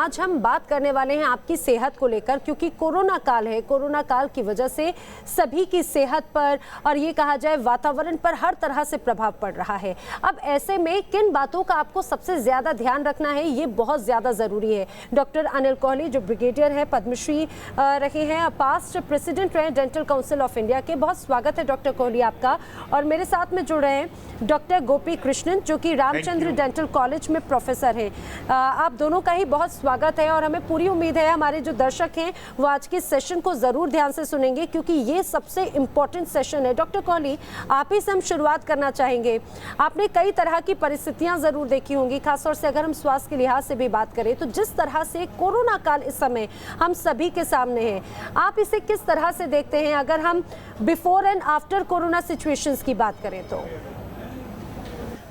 आज हम बात करने वाले हैं आपकी सेहत को लेकर, क्योंकि कोरोना काल है। कोरोना काल की वजह से सभी की सेहत पर और ये कहा जाए वातावरण पर हर तरह से प्रभाव पड़ रहा है। अब ऐसे में किन बातों का आपको सबसे ज्यादा ध्यान रखना है, ये बहुत ज्यादा जरूरी है। डॉक्टर अनिल कोहली जो ब्रिगेडियर है, पद्मश्री रहे हैं, पास्ट प्रेसिडेंट रहे डेंटल काउंसिल ऑफ इंडिया के। बहुत स्वागत है डॉक्टर कोहली आपका। और मेरे साथ में जुड़ रहे हैं डॉक्टर गोपी कृष्णन जो कि रामचंद्र डेंटल कॉलेज में प्रोफेसर हैं। आप दोनों का ही बहुत स्वागत है और हमें पूरी उम्मीद है हमारे जो दर्शक हैं वो आज के सेशन को जरूर ध्यान से सुनेंगे, क्योंकि ये सबसे इम्पोर्टेंट सेशन है। डॉक्टर कोहली, आप ही से हम शुरुआत करना चाहेंगे। आपने कई तरह की परिस्थितियां जरूर देखी होंगी, खासतौर से अगर हम स्वास्थ्य के लिहाज से भी बात करें तो जिस तरह से कोरोना काल इस समय हम सभी के सामने है, आप इसे किस तरह से देखते हैं? अगर हम before and after corona situations की बात करें तो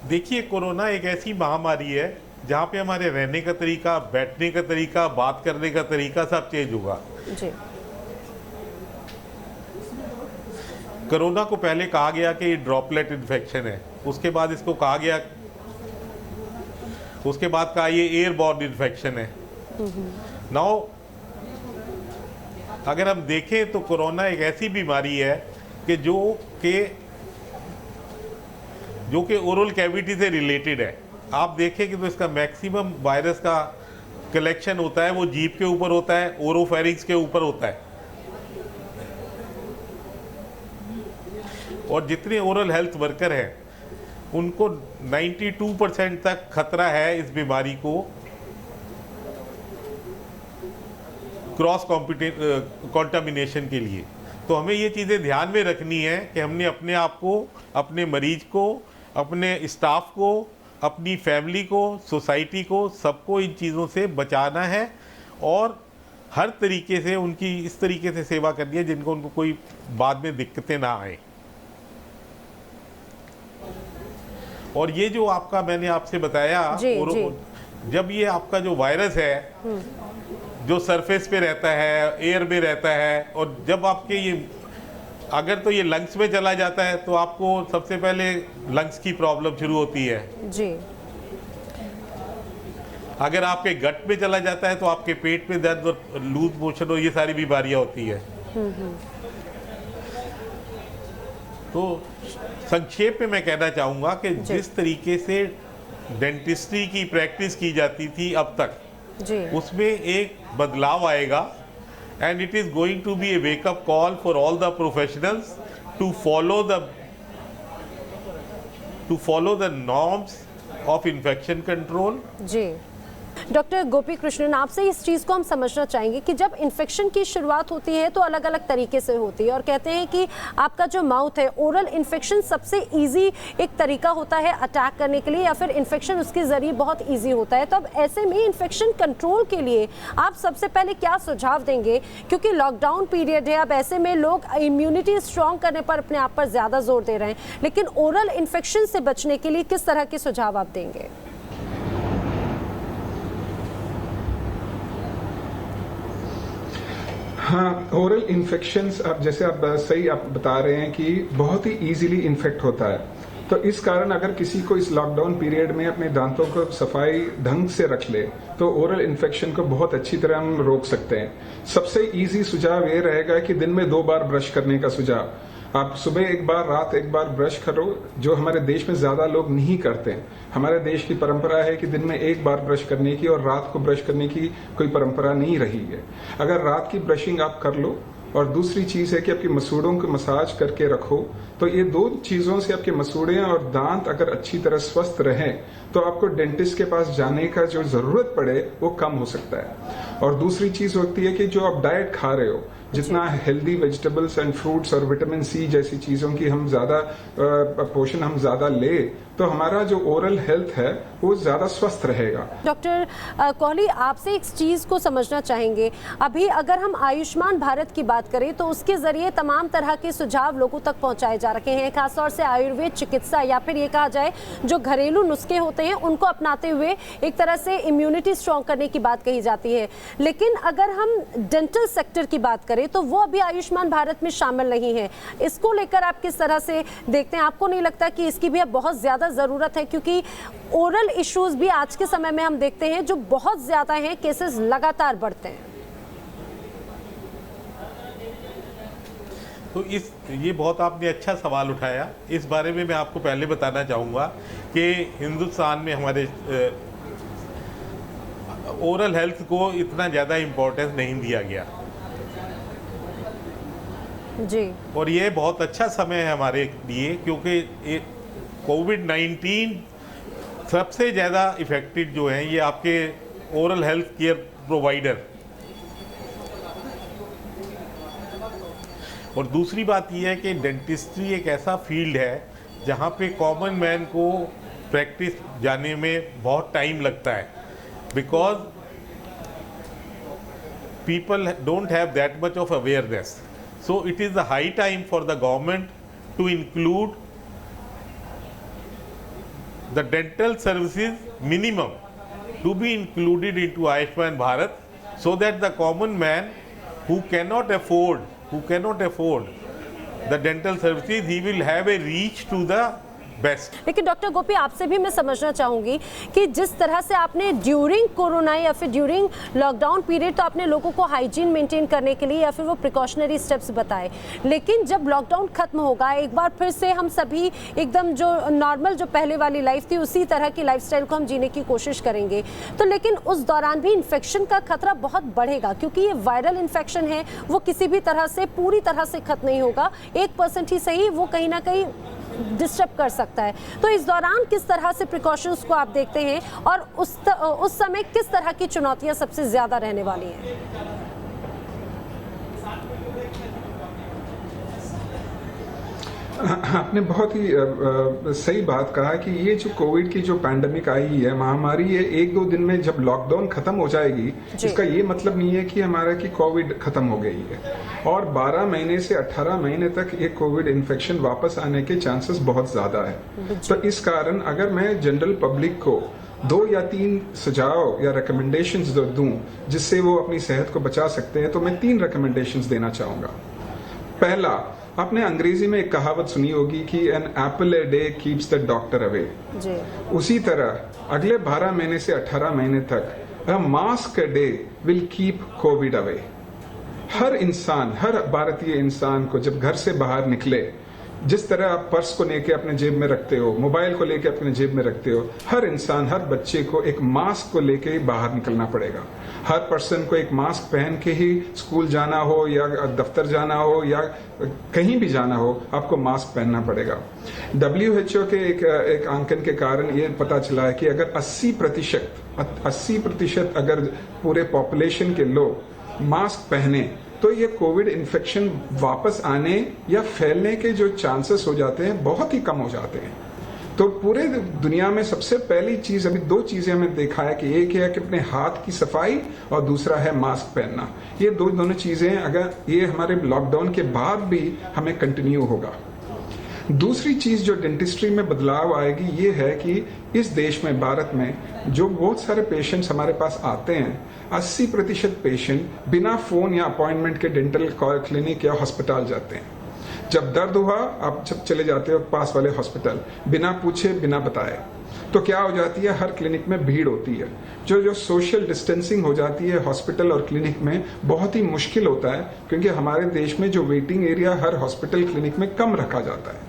देखिए, कोरोना एक ऐसी महामारी है जहाँ पे हमारे रहने का तरीका, बैठने का तरीका, बात करने का तरीका सब चेंज होगा जी। कोरोना को पहले कहा गया कि ये ड्रॉपलेट इन्फेक्शन है, उसके बाद इसको कहा गया, उसके बाद कहा ये एयरबॉर्न इन्फेक्शन है। नाउ अगर हम देखें तो कोरोना एक ऐसी बीमारी है कि जो कि ओरल कैविटी से रिलेटेड है। आप देखें कि तो इसका मैक्सिमम वायरस का कलेक्शन होता है वो जीभ के ऊपर होता है, ओरोफेरिंक्स के ऊपर होता है। और जितने ओरल हेल्थ वर्कर हैं उनको 92% तक खतरा है इस बीमारी को क्रॉस कॉन्टामिनेशन के लिए। तो हमें ये चीज़ें ध्यान में रखनी है कि हमने अपने आप को, अपने मरीज को, अपने स्टाफ को, अपनी फैमिली को, सोसाइटी को, सबको इन चीज़ों से बचाना है और हर तरीके से उनकी इस तरीके से सेवा करनी है जिनको उनको कोई बाद में दिक्कतें ना आए। और ये जो आपका मैंने आपसे बताया, जब ये आपका जो वायरस है जो सरफेस पे रहता है, एयर में रहता है, और जब आपके ये अगर तो ये लंग्स में चला जाता है तो आपको सबसे पहले लंग्स की प्रॉब्लम शुरू होती है जी। अगर आपके गट में चला जाता है तो आपके पेट में दर्द और लूज मोशन और ये सारी बीमारियां होती है। तो संक्षेप में मैं कहना चाहूँगा कि जिस तरीके से डेंटिस्ट्री की प्रैक्टिस की जाती थी अब तक जी, उसमें एक बदलाव आएगा। And it is going to be a wake up call for all the professionals to follow the norms of infection control. जी। डॉक्टर गोपी कृष्णन, आपसे इस चीज़ को हम समझना चाहेंगे कि जब इन्फेक्शन की शुरुआत होती है तो अलग अलग तरीके से होती है, और कहते हैं कि आपका जो माउथ है, ओरल इन्फेक्शन सबसे इजी एक तरीका होता है अटैक करने के लिए, या फिर इन्फेक्शन उसके ज़रिए बहुत इजी होता है। तो अब ऐसे में इन्फेक्शन कंट्रोल के लिए आप सबसे पहले क्या सुझाव देंगे? क्योंकि लॉकडाउन पीरियड है, अब ऐसे में लोग इम्यूनिटी स्ट्रॉन्ग करने पर अपने आप पर ज़्यादा जोर दे रहे हैं, लेकिन ओरल इन्फेक्शन से बचने के लिए किस तरह के सुझाव आप देंगे? हाँ, ओरल इन्फेक्शंस अब जैसे आप सही आप बता रहे हैं कि बहुत ही इजीली इन्फेक्ट होता है। तो इस कारण अगर किसी को इस लॉकडाउन पीरियड में अपने दांतों को सफाई ढंग से रख ले तो ओरल इन्फेक्शन को बहुत अच्छी तरह हम रोक सकते हैं। सबसे इजी सुझाव ये रहेगा कि दिन में 2 बार ब्रश करने का सुझाव। आप सुबह एक बार, रात एक बार ब्रश करो, जो हमारे देश में ज्यादा लोग नहीं करते हैं। हमारे देश की परंपरा है कि दिन में एक बार ब्रश करने की और रात को ब्रश करने की कोई परंपरा नहीं रही है। अगर रात की ब्रशिंग आप कर लो, और दूसरी चीज है कि आपके मसूड़ों को मसाज करके रखो, तो ये 2 चीजों से आपके मसूड़े और दांत अगर अच्छी तरह स्वस्थ रहें तो आपको डेंटिस्ट के पास जाने का जो जरूरत पड़े वो कम हो सकता है। और दूसरी चीज होती है कि जो आप डाइट खा रहे हो, जितना हेल्दी वेजिटेबल्स एंड फ्रूट्स और विटामिन सी जैसी चीजों की हम ज्यादा पोषण हम ज्यादा ले तो हमारा जो ओरल हेल्थ है वो ज्यादा स्वस्थ रहेगा। डॉक्टर कोहली, आपसे एक चीज को समझना चाहेंगे। अभी अगर हम आयुष्मान भारत की बात करें तो उसके जरिए तमाम तरह के सुझाव लोगों तक पहुंचाए जा रहे हैं, खासतौर से आयुर्वेद चिकित्सा या फिर ये कहा जाए जो घरेलू नुस्खे होते हैं उनको अपनाते हुए एक तरह से इम्यूनिटी स्ट्रॉन्ग करने की बात कही जाती है। लेकिन अगर हम डेंटल सेक्टर की बात करें करें तो वो अभी आयुष्मान भारत में शामिल नहीं है। इसको लेकर आप किस तरह से देखते हैं? आपको नहीं लगता कि इसकी भी अब बहुत ज़्यादा ज़रूरत है, क्योंकि ओरल इश्यूज भी आज के समय में हम देखते हैं जो बहुत ज़्यादा हैं, केसेस लगातार बढ़ते हैं। तो ये बहुत आपने अच्छा सवाल उठाया। इस बारे में मैं आपको पहले बताना चाहूँगा कि हिंदुस्तान में हमारे ओरल हेल्थ को इतना ज़्यादा इम्पोर्टेंस नहीं दिया गया जी। और ये बहुत अच्छा समय है हमारे लिए, क्योंकि कोविड-19 सबसे ज़्यादा इफेक्टेड जो हैं ये आपके ओरल हेल्थ केयर प्रोवाइडर। और दूसरी बात यह है कि डेंटिस्ट्री एक ऐसा फील्ड है जहाँ पे कॉमन मैन को प्रैक्टिस जाने में बहुत टाइम लगता है, because people don't have that much of awareness. So it is the high time for the government to include the dental services minimum to be included into Ayushman Bharat, so that the common man who cannot afford the dental services, he will have a reach to the best. लेकिन doctor गोपी, आपसे भी मैं समझना चाहूंगी कि जिस तरह से आपने ड्यूरिंग कोरोना या फिर ड्यूरिंग लॉकडाउन पीरियड तो आपने लोगों को हाइजीन मेंटेन करने के लिए या फिर वो प्रिकॉशनरी स्टेप्स बताए, लेकिन जब लॉकडाउन खत्म होगा एक बार फिर से हम सभी एकदम जो नॉर्मल जो पहले वाली लाइफ थी उसी तरह की लाइफस्टाइल को हम जीने की कोशिश करेंगे, तो लेकिन उस दौरान भी इन्फेक्शन का खतरा बहुत बढ़ेगा, क्योंकि ये वायरल इन्फेक्शन है, वो किसी भी तरह से पूरी तरह से खत्म नहीं होगा। 1% ही सही वो कहीं ना कहीं डिस्टर्ब कर सकता है। तो इस दौरान किस तरह से प्रिकॉशंस को आप देखते हैं और उस समय किस तरह की चुनौतियां सबसे ज्यादा रहने वाली हैं? आपने बहुत ही सही बात कहा कि ये जो कोविड की जो पैंडेमिक आई है, महामारी, ये 1-2 दिन में जब लॉकडाउन खत्म हो जाएगी, इसका ये मतलब नहीं है कि हमारा की कोविड खत्म हो गई है। और 12 महीने से 18 महीने तक ये कोविड इन्फेक्शन वापस आने के चांसेस बहुत ज्यादा है। तो इस कारण अगर मैं जनरल पब्लिक को 2 या 3 सुझाव या रिकमेंडेशंस दूं जिससे वो अपनी सेहत को बचा सकते हैं, तो मैं 3 रिकमेंडेशंस देना चाहूंगा। पहला, आपने अंग्रेजी में एक कहावत सुनी होगी कि an apple a day keeps the doctor away. उसी तरह अगले 12 महीने से 18 महीने तक a mask a day will keep COVID away. हर इंसान, हर भारतीय इंसान को जब घर से बाहर निकले, जिस तरह आप पर्स को लेके अपने जेब में रखते हो, मोबाइल को लेके अपने जेब में रखते हो, हर इंसान, हर बच्चे को एक मास्क को लेके बाहर निकलना पड़ेगा। हर पर्सन को एक मास्क पहन के ही स्कूल जाना हो या दफ्तर जाना हो या कहीं भी जाना हो, आपको मास्क पहनना पड़ेगा। WHO के एक आंकन के कारण ये पता चला है कि अगर 80% अगर पूरे पॉपुलेशन के लोग मास्क पहने तो ये कोविड इन्फेक्शन वापस आने या फैलने के जो चांसेस हो जाते हैं बहुत ही कम हो जाते हैं। तो पूरे दुनिया में सबसे पहली चीज, अभी 2 चीजें हमें देखा है कि एक है कि अपने हाथ की सफाई और दूसरा है मास्क पहनना। ये दोनों चीजें अगर ये हमारे लॉकडाउन के बाद भी हमें कंटिन्यू होगा। दूसरी चीज जो डेंटिस्ट्री में बदलाव आएगी ये है कि इस देश में, भारत में, जो बहुत सारे पेशेंट्स हमारे पास आते हैं, 80% पेशेंट बिना फोन या अपॉइंटमेंट के डेंटल क्लिनिक या हॉस्पिटल जाते हैं। जब दर्द हुआ आप जब चले जाते हो पास वाले हॉस्पिटल, बिना पूछे बिना बताए, तो क्या हो जाती है, हर क्लिनिक में भीड़ होती है। जो सोशल डिस्टेंसिंग हो जाती है हॉस्पिटल और क्लिनिक में, बहुत ही मुश्किल होता है, क्योंकि हमारे देश में जो वेटिंग एरिया हर हॉस्पिटल क्लिनिक में कम रखा जाता है।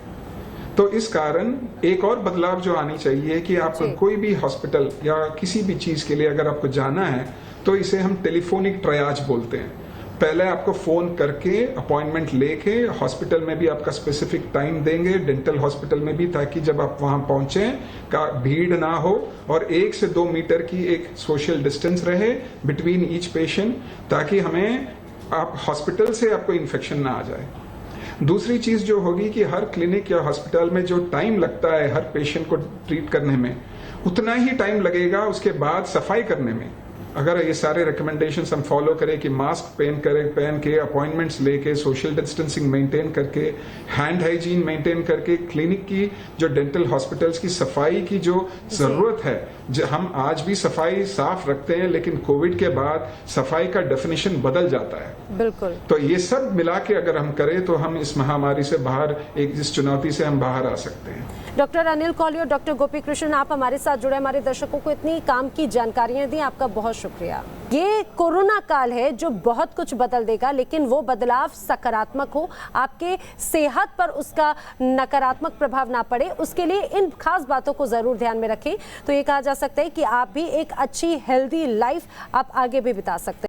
तो इस कारण एक और बदलाव जो आनी चाहिए कि आप कोई भी हॉस्पिटल या किसी भी चीज के लिए अगर आपको जाना है तो इसे हम टेलीफोनिक ट्रायाज बोलते हैं। पहले आपको फोन करके अपॉइंटमेंट लेके हॉस्पिटल में भी आपका स्पेसिफिक टाइम देंगे, डेंटल हॉस्पिटल में भी, ताकि जब आप वहां पहुंचे का भीड़ ना हो और 1 से 2 मीटर की एक सोशल डिस्टेंस रहे बिटवीन ईच पेशेंट, ताकि हमें आप हॉस्पिटल से आपको इन्फेक्शन ना आ जाए। दूसरी चीज जो होगी कि हर क्लिनिक या हॉस्पिटल में जो टाइम लगता है हर पेशेंट को ट्रीट करने में, उतना ही टाइम लगेगा उसके बाद सफाई करने में। अगर ये सारे रिकमेंडेशंस हम फॉलो करें कि मास्क पहन के अपॉइंटमेंट्स लेके सोशल डिस्टेंसिंग मेंटेन करके हैंड हाइजीन मेंटेन करके क्लिनिक की जो डेंटल हॉस्पिटल्स की सफाई की जो जरूरत है, हम आज भी सफाई साफ रखते हैं लेकिन कोविड के बाद सफाई का डेफिनेशन बदल जाता है। बिल्कुल। तो ये सब मिला के अगर हम करें तो हम इस महामारी से बाहर, इस चुनौती से हम बाहर आ सकते हैं। डॉक्टर अनिल कौली और डॉक्टर गोपी कृष्णन, आप हमारे साथ जुड़े, हमारे दर्शकों को इतनी काम की जानकारियां दी, आपका बहुत शुक्रिया। ये कोरोना काल है जो बहुत कुछ बदल देगा, लेकिन वो बदलाव सकारात्मक हो, आपके सेहत पर उसका नकारात्मक प्रभाव ना पड़े, उसके लिए इन खास बातों को जरूर ध्यान में रखें। तो ये कहा जा सकता है कि आप भी एक अच्छी हेल्दी लाइफ आप आगे भी बिता सकते हैं।